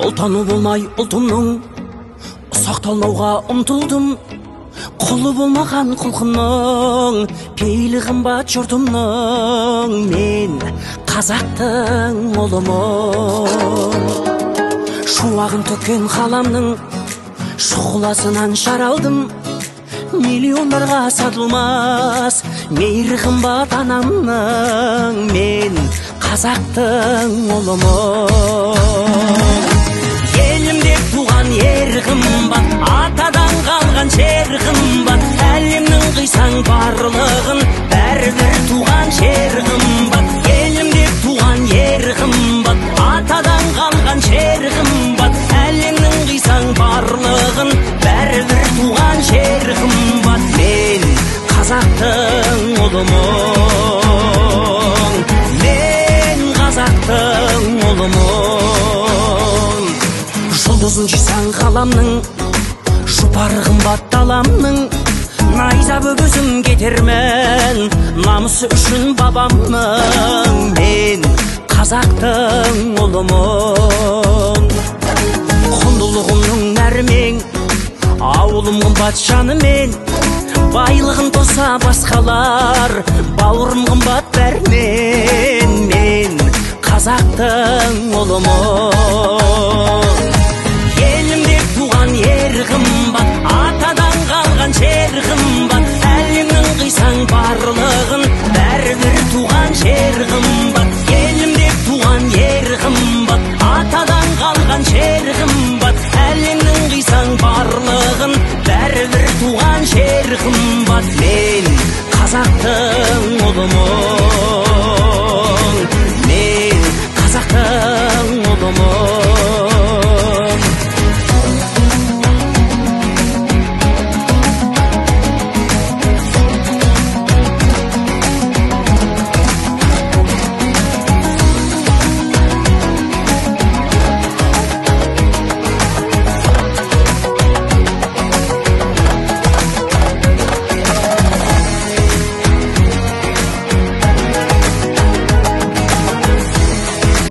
Ұлтаны болмай ұлтымның сақталмауға ұмтылдым. Құлы болмаған құлқымның пейілі қымбат жұртымның. Мен қазақтың ұлымын. Шуағын төккен қаламның шұғыласынан жаралдым. Миллиондарға сатылмас мейірі қымбат анамның. Мен қазақтың ұлымын. Елім деп туған ер қымбат, атадан қалған жер қымбат. Әлемнің қисаң барлығын бәрібір туған жер қымбат. Елім деп туған ер қымбат, атадан қалған жер қымбат. Әлемнің қисаң барлығын бәрібір туған жер қымбат. Мен қазақтың ұлымын. Мен қазақтың ұлымын. Жұлдызын жисаң қаламның, жұпары қымбат таламның. Найза бөгізім кетермен, намысы үшін бабамның. Мен қазақтың ұлымын. Құндылығымның нәрмен, ауылым қымбат жанымен. Байлығын тоса басқалар, бауырым қымбат бәрмен. Мен қазақтың ұлымын. Елім деп туған ер қымбат, атадан қалған жер қымбат. Әлемнің қисаң барлығын бәрібір туған жер қымбат.